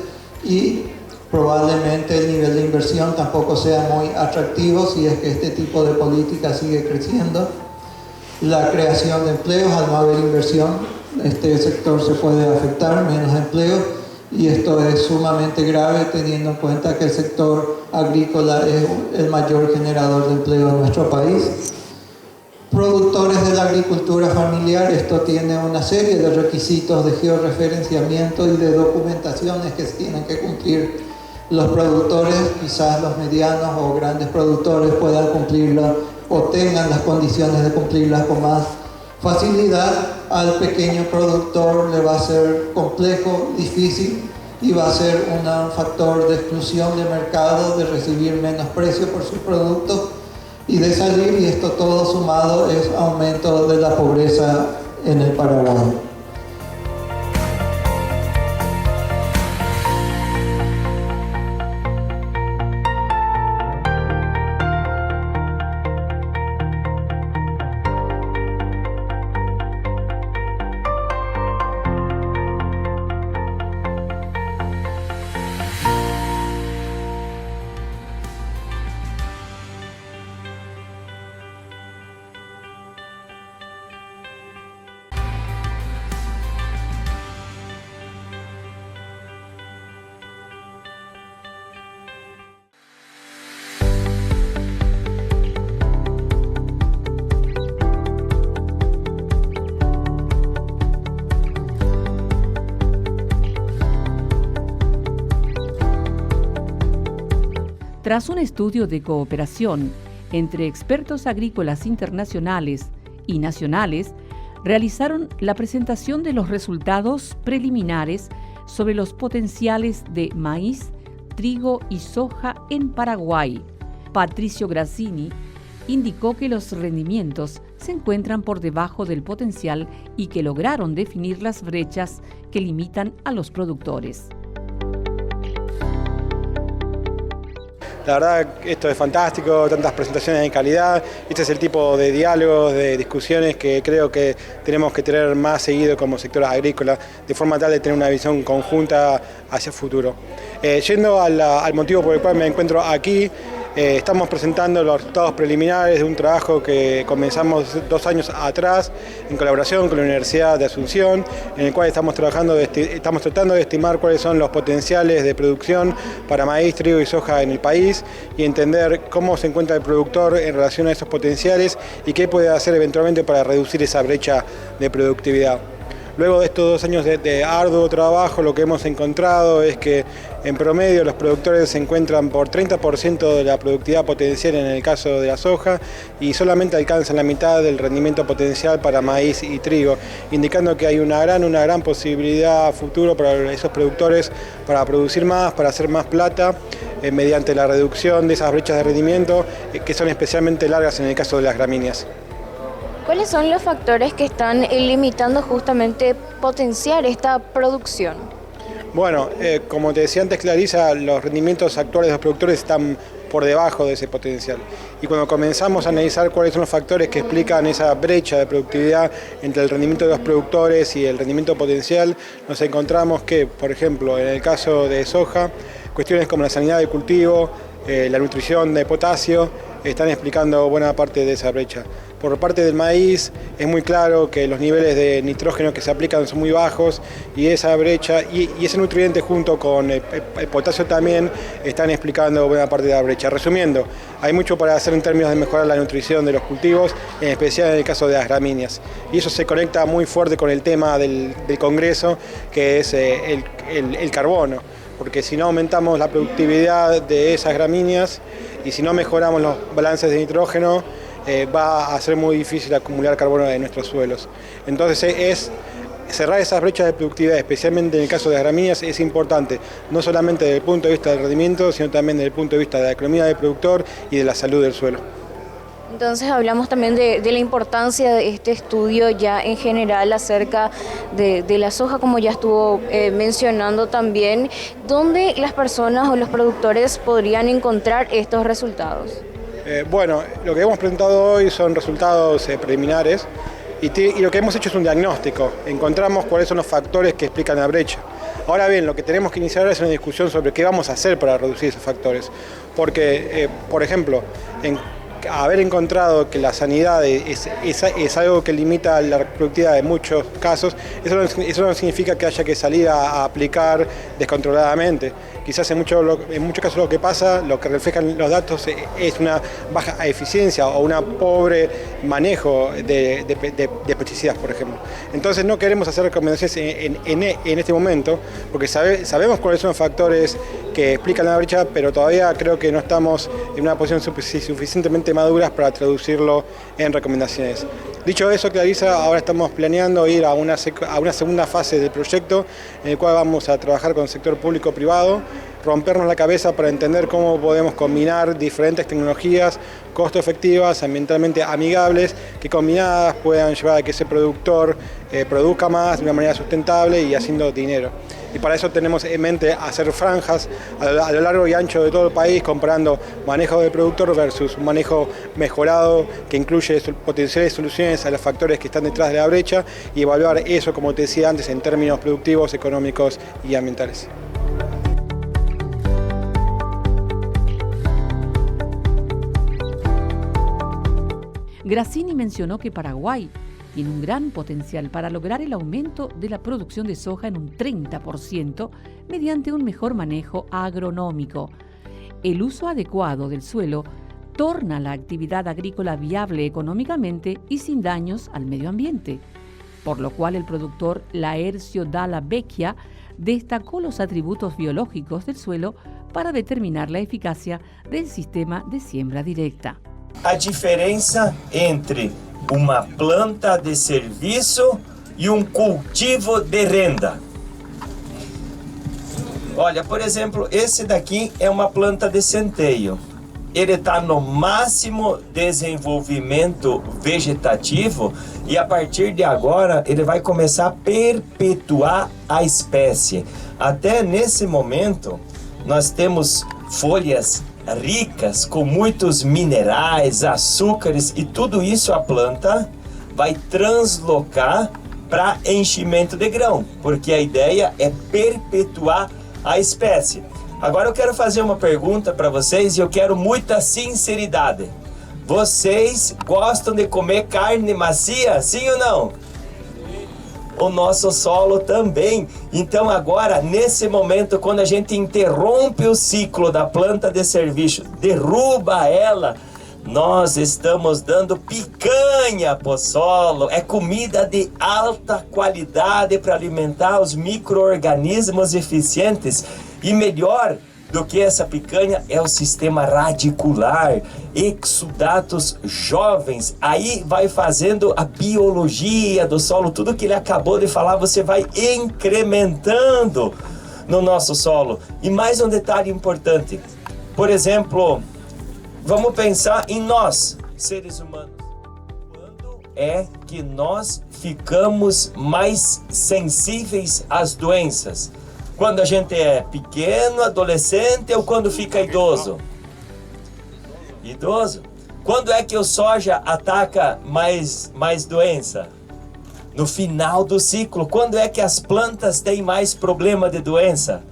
y probablemente el nivel de inversión tampoco sea muy atractivo si es que este tipo de política sigue creciendo. La creación de empleos, al no haber inversión, este sector se puede afectar, menos empleos, y esto es sumamente grave teniendo en cuenta que el sector agrícola es el mayor generador de empleo en nuestro país. Productores de la agricultura familiar, esto tiene una serie de requisitos de georreferenciamiento y de documentaciones que se tienen que cumplir. Los productores, quizás los medianos o grandes productores, puedan cumplirlo o tengan las condiciones de cumplirlas con más facilidad. Al pequeño productor le va a ser complejo, difícil, y va a ser un factor de exclusión de mercado, de recibir menos precio por sus productos y de salir, y esto todo sumado es aumento de la pobreza en el Paraguay. Tras un estudio de cooperación entre expertos agrícolas internacionales y nacionales, realizaron la presentación de los resultados preliminares sobre los potenciales de maíz, trigo y soja en Paraguay. Patricio Grassini indicó que los rendimientos se encuentran por debajo del potencial y que lograron definir las brechas que limitan a los productores. La verdad, esto es fantástico, tantas presentaciones de calidad. Este es el tipo de diálogos, de discusiones que creo que tenemos que tener más seguido como sector agrícola, de forma tal de tener una visión conjunta hacia el futuro. Yendo al motivo por el cual me encuentro aquí, estamos presentando los resultados preliminares de un trabajo que comenzamos 2 años atrás en colaboración con la Universidad de Asunción, en el cual estamos tratando de estimar cuáles son los potenciales de producción para maíz, trigo y soja en el país y entender cómo se encuentra el productor en relación a esos potenciales y qué puede hacer eventualmente para reducir esa brecha de productividad. Luego de estos 2 años de arduo trabajo, lo que hemos encontrado es que en promedio los productores se encuentran por 30% de la productividad potencial en el caso de la soja y solamente alcanzan la mitad del rendimiento potencial para maíz y trigo, indicando que hay una gran posibilidad a futuro para esos productores para producir más, para hacer más plata, mediante la reducción de esas brechas de rendimiento que son especialmente largas en el caso de las gramíneas. ¿Cuáles son los factores que están limitando justamente potenciar esta producción? Bueno, como te decía antes Clarisa, los rendimientos actuales de los productores están por debajo de ese potencial. Y cuando comenzamos a analizar cuáles son los factores que explican esa brecha de productividad entre el rendimiento de los productores y el rendimiento potencial, nos encontramos que, por ejemplo, en el caso de soja, cuestiones como la sanidad del cultivo, la nutrición de potasio, están explicando buena parte de esa brecha. Por parte del maíz es muy claro que los niveles de nitrógeno que se aplican son muy bajos y esa brecha y ese nutriente junto con el potasio también están explicando buena parte de la brecha. Resumiendo, hay mucho para hacer en términos de mejorar la nutrición de los cultivos, en especial en el caso de las gramíneas. Y eso se conecta muy fuerte con el tema del Congreso, que es el carbono. Porque si no aumentamos la productividad de esas gramíneas y si no mejoramos los balances de nitrógeno, va a ser muy difícil acumular carbono en nuestros suelos. Entonces cerrar esas brechas de productividad, especialmente en el caso de las gramíneas, es importante, no solamente desde el punto de vista del rendimiento, sino también desde el punto de vista de la economía del productor y de la salud del suelo. Entonces hablamos también de la importancia de este estudio ya en general acerca de la soja, como ya estuvo mencionando también, ¿dónde las personas o los productores podrían encontrar estos resultados? Bueno, lo que hemos presentado hoy son resultados preliminares y lo que hemos hecho es un diagnóstico. Encontramos cuáles son los factores que explican la brecha. Ahora bien, lo que tenemos que iniciar es una discusión sobre qué vamos a hacer para reducir esos factores. Porque, por ejemplo, haber encontrado que la sanidad es algo que limita la productividad en muchos casos, eso no significa que haya que salir a aplicar descontroladamente. Quizás en muchos casos lo que pasa, lo que reflejan los datos es una baja eficiencia o un pobre manejo de pesticidas, por ejemplo. Entonces no queremos hacer recomendaciones en este momento, porque sabemos cuáles son los factores que explican la brecha, pero todavía creo que no estamos en una posición suficientemente maduras para traducirlo en recomendaciones. Dicho eso, Clarisa, ahora estamos planeando ir a una segunda fase del proyecto, en el cual vamos a trabajar con el sector público-privado, rompernos la cabeza para entender cómo podemos combinar diferentes tecnologías costo efectivas, ambientalmente amigables, que combinadas puedan llevar a que ese productor produzca más de una manera sustentable y haciendo dinero. Y para eso tenemos en mente hacer franjas a lo largo y ancho de todo el país, comparando manejo del productor versus un manejo mejorado que incluye potenciales soluciones a los factores que están detrás de la brecha y evaluar eso, como te decía antes, en términos productivos, económicos y ambientales. Grassini mencionó que Paraguay tiene un gran potencial para lograr el aumento de la producción de soja en un 30% mediante un mejor manejo agronómico. El uso adecuado del suelo torna la actividad agrícola viable económicamente y sin daños al medio ambiente, por lo cual el productor Laercio Dalla Vecchia destacó los atributos biológicos del suelo para determinar la eficacia del sistema de siembra directa. A diferença entre uma planta de serviço e cultivo de renda. Olha, por exemplo, esse daqui é uma planta de centeio. Ele está no máximo desenvolvimento vegetativo e a partir de agora ele vai começar a perpetuar a espécie. Até nesse momento nós temos folhas ricas com muitos minerais, açúcares e tudo isso a planta vai translocar para enchimento de grão, porque a ideia é perpetuar a espécie. Agora eu quero fazer uma pergunta para vocês e eu quero muita sinceridade. Vocês gostam de comer carne macia, sim ou não? O nosso solo também. Então agora, nesse momento, quando a gente interrompe o ciclo da planta de serviço, derruba ela, nós estamos dando picanha para o solo. É comida de alta qualidade para alimentar os micro-organismos eficientes. E melhor do que essa picanha é o sistema radicular, exudatos jovens. Aí vai fazendo a biologia do solo, tudo que ele acabou de falar, você vai incrementando no nosso solo. E mais um detalhe importante. Por exemplo, vamos pensar em nós, seres humanos. Quando é que nós ficamos mais sensíveis às doenças? Quando a gente é pequeno, adolescente ou quando fica idoso? Idoso. Quando é que o soja ataca mais doença? No final do ciclo. Quando é que as plantas têm mais problema de doença?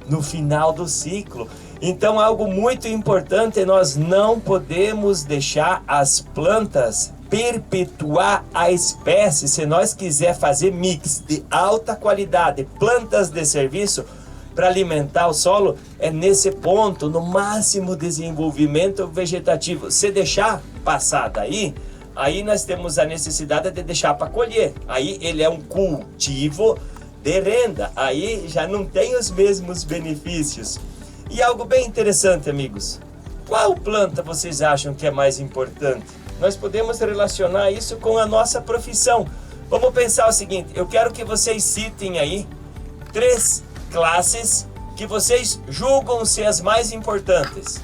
No final do ciclo. Então, algo muito importante, nós não podemos deixar as plantas perpetuar a espécie. Se nós quiser fazer mix de alta qualidade, plantas de serviço para alimentar o solo, é nesse ponto, no máximo desenvolvimento vegetativo. Se deixar passar daí, aí nós temos a necessidade de deixar para colher. Aí ele é um cultivo de renda. Aí já não tem os mesmos benefícios. E algo bem interessante, amigos. Qual planta vocês acham que é mais importante? Nós podemos relacionar isso com a nossa profissão. Vamos pensar o seguinte, eu quero que vocês citem aí 3 classes que vocês julgam ser as mais importantes.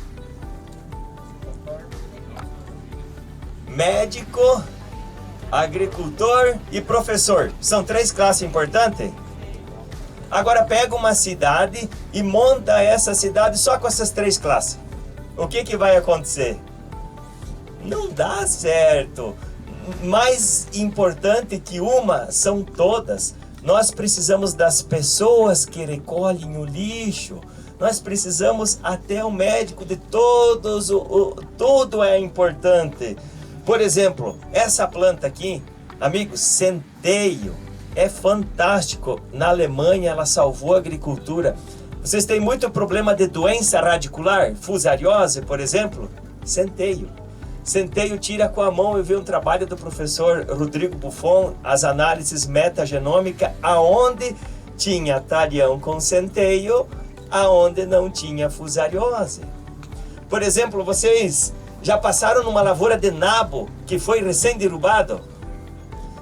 Médico, agricultor e professor. São 3 classes importantes? Agora pega uma cidade e monta essa cidade só com essas 3 classes. O que vai acontecer? Não dá certo. Mais importante que uma são todas. Nós precisamos das pessoas que recolhem o lixo. Nós precisamos até o médico de todos. Tudo é importante. Por exemplo, essa planta aqui, amigos, centeio. É fantástico. Na Alemanha ela salvou a agricultura. Vocês têm muito problema de doença radicular? Fusariose, por exemplo? Centeio. Centeio tira com a mão. Eu vi um trabalho do professor Rodrigo Buffon, as análises metagenômicas, aonde tinha talhão com centeio, aonde não tinha fusariose. Por exemplo, vocês já passaram numa lavoura de nabo que foi recém-derrubado?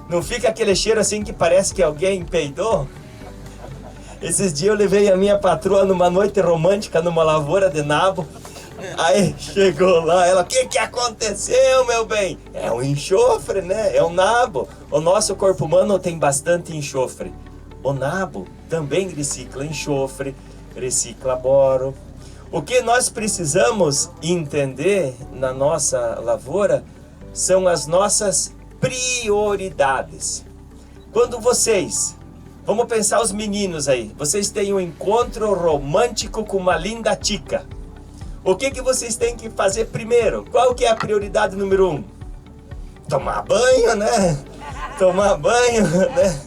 Não fica aquele cheiro assim que parece que alguém peidou? Esses dias eu levei a minha patroa numa noite romântica numa lavoura de nabo. Aí chegou lá, ela, o que aconteceu, meu bem? É um enxofre, né? É um nabo. O nosso corpo humano tem bastante enxofre. O nabo também recicla enxofre, recicla boro. O que nós precisamos entender na nossa lavoura são as nossas prioridades. Quando vocês, vamos pensar os meninos aí, vocês têm um encontro romântico com uma linda tica. O que vocês têm que fazer primeiro? Qual que é a prioridade número 1? Tomar banho, né? Tomar banho, né?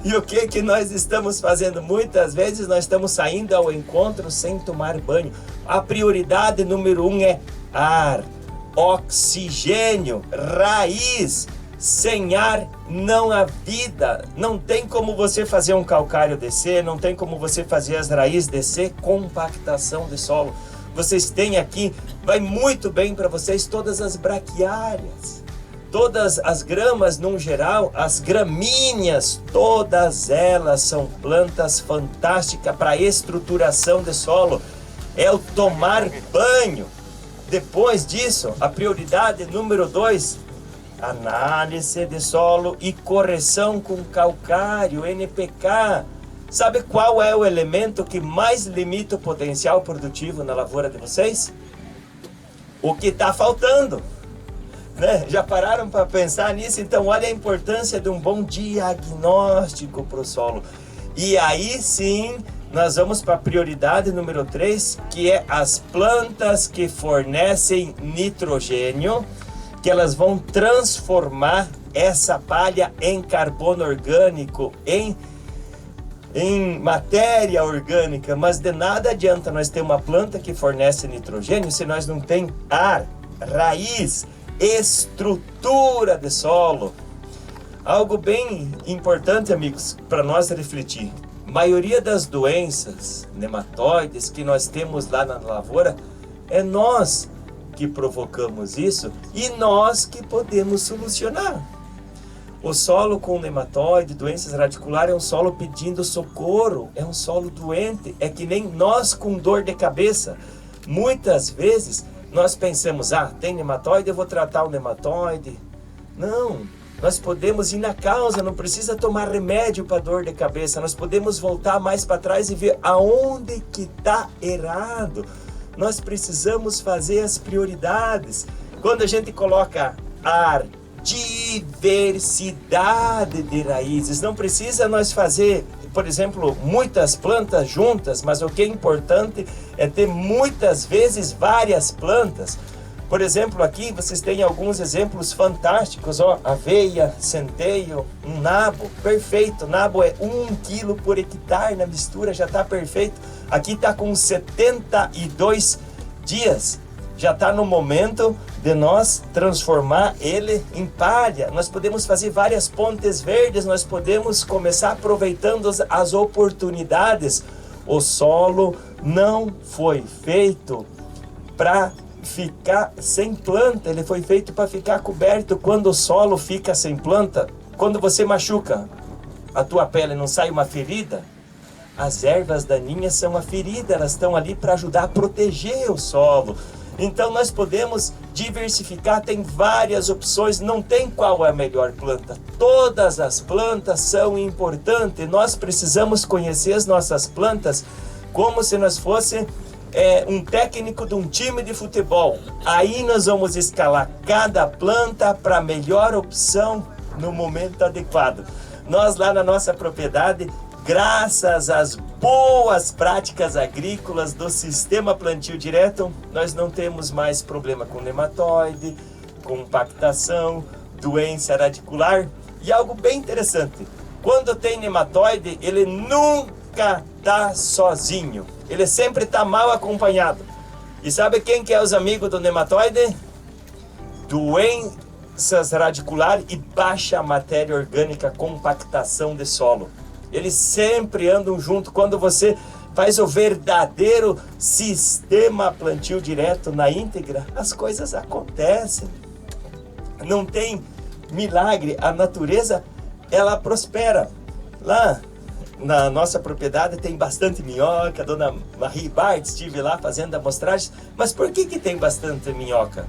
E o que nós estamos fazendo? Muitas vezes nós estamos saindo ao encontro sem tomar banho. A prioridade número 1 é ar, oxigênio, raiz. Sem ar não há vida. Não tem como você fazer um calcário descer, não tem como você fazer as raízes descer. Compactação de solo. Vocês têm aqui, vai muito bem para vocês todas as braquiárias, todas as gramas num geral, as gramíneas, todas elas são plantas fantásticas para estruturação de solo. É o tomar banho. Depois disso, a prioridade número 2, análise de solo e correção com calcário, NPK. Sabe qual é o elemento que mais limita o potencial produtivo na lavoura de vocês? O que está faltando, né? Já pararam para pensar nisso? Então olha a importância de um bom diagnóstico para o solo. E aí sim, nós vamos para a prioridade número 3, que é as plantas que fornecem nitrogênio, que elas vão transformar essa palha em carbono orgânico, em matéria orgânica. Mas de nada adianta nós ter uma planta que fornece nitrogênio se nós não tem ar, raiz, estrutura de solo. Algo bem importante, amigos, para nós refletir. A maioria das doenças nematóides que nós temos lá na lavoura, é nós que provocamos isso e nós que podemos solucionar. O solo com nematóide, doenças radiculares, é um solo pedindo socorro, é um solo doente, é que nem nós com dor de cabeça. Muitas vezes nós pensamos, tem nematóide, eu vou tratar o nematóide. Não, nós podemos ir na causa, não precisa tomar remédio para dor de cabeça, nós podemos voltar mais para trás e ver aonde que está errado. Nós precisamos fazer as prioridades. Quando a gente coloca ar, diversidade de raízes, não precisa nós fazer, por exemplo, muitas plantas juntas, mas o que é importante é ter muitas vezes várias plantas. Por exemplo, aqui vocês têm alguns exemplos fantásticos, aveia, centeio, um nabo, perfeito. Nabo é 1 quilo por hectare na mistura, já está perfeito. Aqui está com 72 dias, já está no momento de nós transformar ele em palha. Nós podemos fazer várias pontes verdes, nós podemos começar aproveitando as oportunidades. O solo não foi feito para ficar sem planta, ele foi feito para ficar coberto. Quando o solo fica sem planta, quando você machuca a tua pele, não sai uma ferida, as ervas daninhas são a ferida, elas estão ali para ajudar a proteger o solo. Então nós podemos diversificar, tem várias opções, não tem qual é a melhor planta. Todas as plantas são importantes, nós precisamos conhecer as nossas plantas como se nós fosse um técnico de um time de futebol. Aí nós vamos escalar cada planta para a melhor opção no momento adequado. Nós lá na nossa propriedade, graças às boas práticas agrícolas do sistema plantio direto, nós não temos mais problema com nematóide, compactação, doença radicular. E algo bem interessante, quando tem nematóide, ele nunca está sozinho, ele sempre está mal acompanhado. E sabe quem que é os amigos do nematóide? Doenças radiculares e baixa matéria orgânica, compactação de solo. Eles sempre andam junto. Quando você faz o verdadeiro sistema plantio direto na íntegra, as coisas acontecem. Não tem milagre, a natureza, ela prospera. Lá na nossa propriedade tem bastante minhoca, a dona Marie Bart estive lá fazendo amostragem. Mas por que tem bastante minhoca?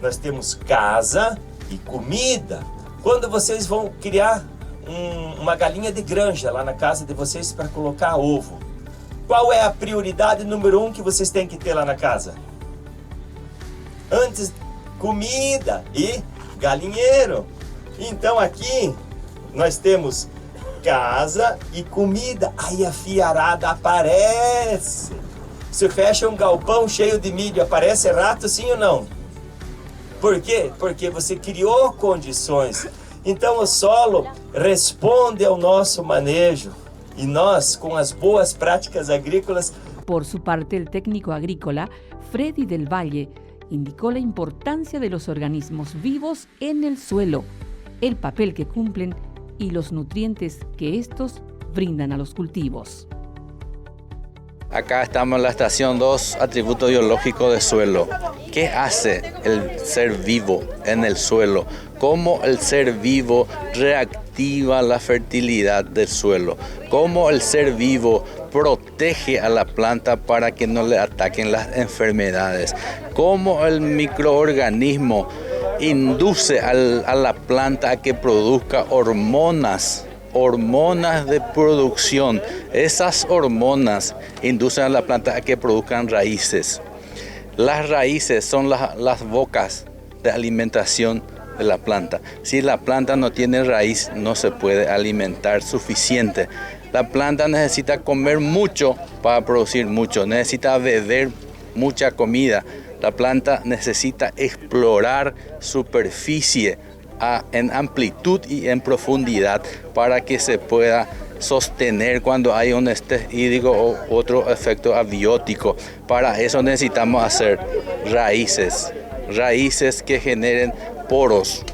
Nós temos casa e comida. Quando vocês vão criar uma galinha de granja lá na casa de vocês para colocar ovo, qual é a prioridade número 1 que vocês têm que ter lá na casa? Antes, comida e galinheiro. Então aqui nós temos casa e comida, aí a fiarada aparece. Se fecha um galpão cheio de milho, aparece rato, sim ou não? Por quê? Porque você criou condições. Então o solo responde ao nosso manejo e nós, com as boas práticas agrícolas. Por su parte, el técnico agrícola Freddy del Valle indicó la importancia de los organismos vivos en el suelo. el papel que cumplen y los nutrientes que estos brindan a los cultivos. Acá estamos en la estación 2, atributo biológico de suelo. ¿Qué hace el ser vivo en el suelo? ¿Cómo el ser vivo reactiva la fertilidad del suelo? ¿Cómo el ser vivo protege a la planta para que no le ataquen las enfermedades? ¿Cómo el microorganismo induce a la planta a que produzca hormonas de producción? Esas hormonas inducen a la planta a que produzcan raíces. Las raíces son las bocas de alimentación de la planta. Si la planta no tiene raíz, no se puede alimentar suficiente. La planta necesita comer mucho para producir mucho, necesita beber mucha comida. La planta necesita explorar superficie en amplitud y en profundidad para que se pueda sostener cuando hay un estrés hídrico o otro efecto abiótico. Para eso necesitamos hacer raíces que generen poros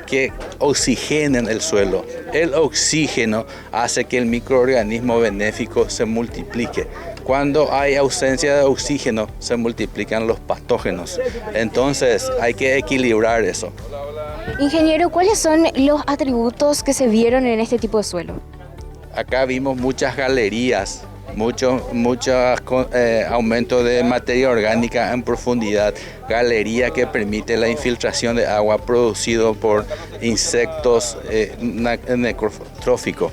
que oxigenen el suelo. El oxígeno hace que el microorganismo benéfico se multiplique. Cuando hay ausencia de oxígeno, se multiplican los patógenos. Entonces, hay que equilibrar eso. Ingeniero, ¿cuáles son los atributos que se vieron en este tipo de suelo? Acá vimos muchas galerías, mucho aumento de materia orgánica en profundidad, galería que permite la infiltración de agua producido por insectos necrotróficos.